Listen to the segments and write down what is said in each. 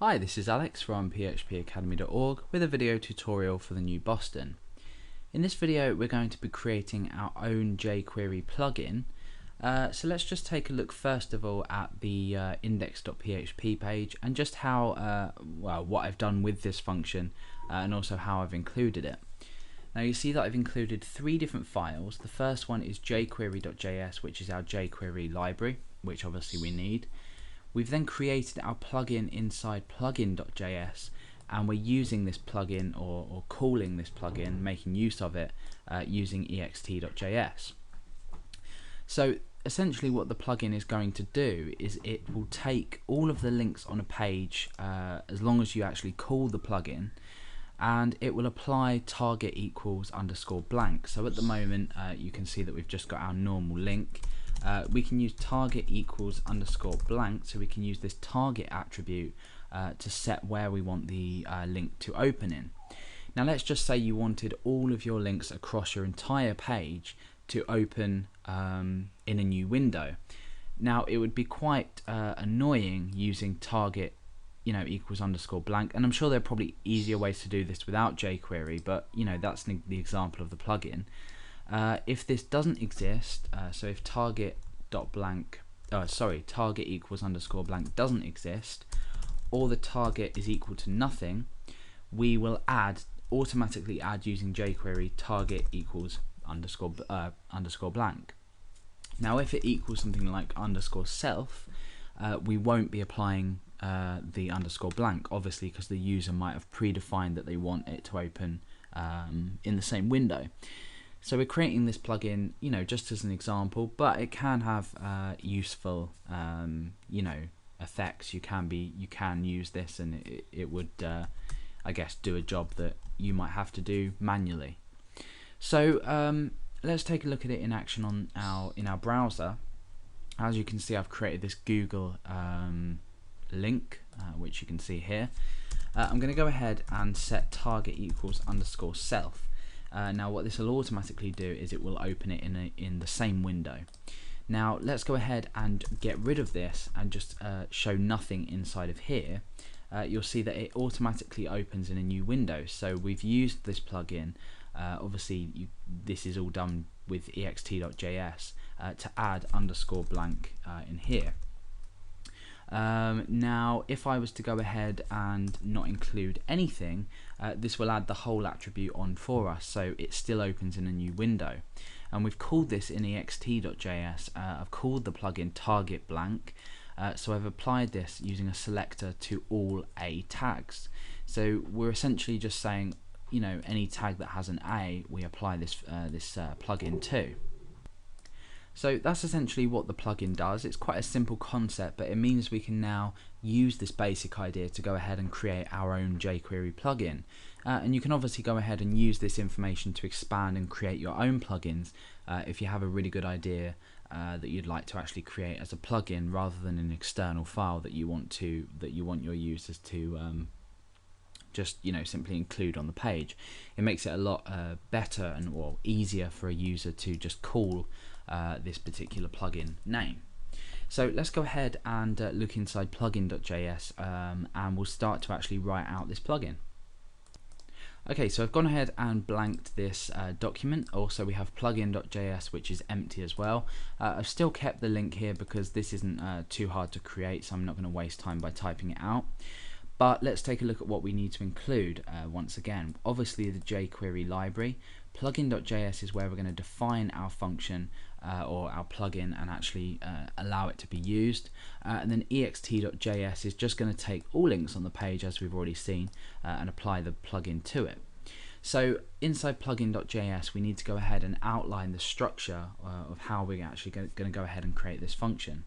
Hi, this is Alex from phpacademy.org with a video tutorial for the new Boston. In this video we're going to be creating our own jQuery plugin. So let's just take a look first of all at the index.php page and just how, what I've done with this function and also how I've included it. Now you see that I've included three different files. The first one is jQuery.js, which is our jQuery library, which obviously we need. We've then created our plugin inside plugin.js, and we're using this plugin or calling this plugin, making use of it using ext.js. So essentially what the plugin is going to do is it will take all of the links on a page as long as you actually call the plugin, and it will apply target equals underscore blank. So at the moment you can see that we've just got our normal link. We can use target equals underscore blank, so we can use this target attribute to set where we want the link to open in. Now let's just say you wanted all of your links across your entire page to open in a new window. Now it would be quite annoying using target equals underscore blank, and I'm sure there are probably easier ways to do this without jQuery, but that's the example of the plugin. If this doesn't exist, so if target equals underscore blank doesn't exist, or the target is equal to nothing, we will automatically add using jQuery target equals underscore blank. Now if it equals something like underscore self, we won't be applying the underscore blank, obviously, because the user might have predefined that they want it to open in the same window. So we're creating this plugin, just as an example, but it can have useful, effects. You can use this, and it would, I guess, do a job that you might have to do manually. So let's take a look at it in action in our browser. As you can see, I've created this Google link, which you can see here. I'm going to go ahead and set target equals underscore self. Now what this will automatically do is it will open it in the same window. Now let's go ahead and get rid of this and just show nothing inside of here. You'll see that it automatically opens in a new window. So we've used this plugin, obviously this is all done with ext.js to add underscore blank in here. Now if I was to go ahead and not include anything, this will add the whole attribute on for us, so it still opens in a new window. And we've called this in ext.js. I've called the plugin target blank, so I've applied this using a selector to all A tags. So we're essentially just saying, any tag that has an A, we apply this plugin to. So that's essentially what the plugin does. It's quite a simple concept, but it means we can now use this basic idea to go ahead and create our own jQuery plugin. And you can obviously go ahead and use this information to expand and create your own plugins if you have a really good idea that you'd like to actually create as a plugin rather than an external file that you want your users to just simply include on the page. It makes it a lot better and easier for a user to just call this particular plugin name. So let's go ahead and look inside plugin.js and we'll start to actually write out this plugin. Okay, so I've gone ahead and blanked this document. Also we have plugin.js, which is empty as well. I've still kept the link here because this isn't too hard to create, so I'm not going to waste time by typing it out. But let's take a look at what we need to include once again. Obviously the jQuery library. Plugin.js is where we're going to define our function or our plugin and actually allow it to be used. And then ext.js is just going to take all links on the page, as we've already seen, and apply the plugin to it. So inside plugin.js we need to go ahead and outline the structure of how we're actually going to go ahead and create this function.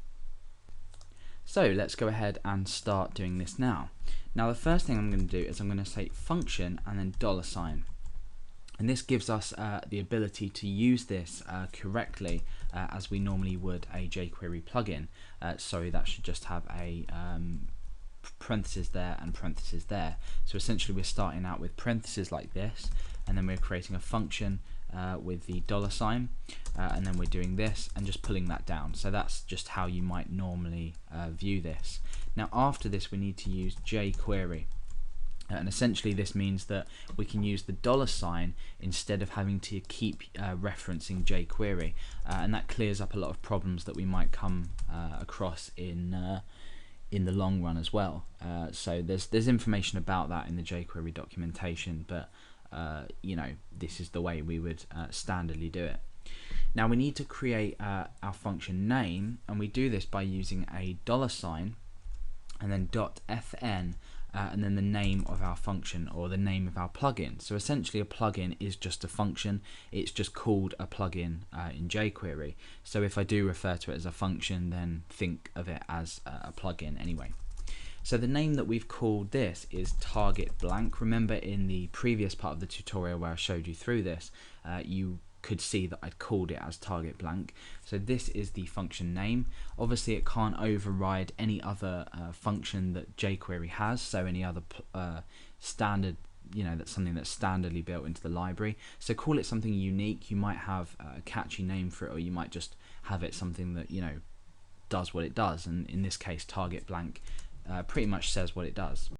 So let's go ahead and start doing this now. Now the first thing I'm going to do is I'm going to say function and then $. And this gives us the ability to use this correctly as we normally would a jQuery plugin. Sorry, that should just have a parentheses there and parentheses there. So essentially we're starting out with parentheses like this, and then we're creating a function with the $sign, and then we're doing this and just pulling that down. So that's just how you might normally view this. Now after this we need to use jQuery. And essentially this means that we can use the $sign instead of having to keep referencing jQuery, and that clears up a lot of problems that we might come across in the long run as well. So there's information about that in the jQuery documentation, but you know, this is the way we would standardly do it. Now we need to create our function name, and we do this by using a $sign and then .fn, and then the name of our function, or the name of our plugin. So essentially a plugin is just a function, it's just called a plugin in jQuery. So if I do refer to it as a function, then think of it as a plugin anyway. So the name that we've called this is target blank. Remember in the previous part of the tutorial where I showed you through this, you could see that I'd called it as target blank. So this is the function name. Obviously it can't override any other function that jQuery has, so any other standard, you know, that's something that's standardly built into the library. So call it something unique. You might have a catchy name for it, or you might just have it something that, you know, does what it does, and in this case target blank pretty much says what it does.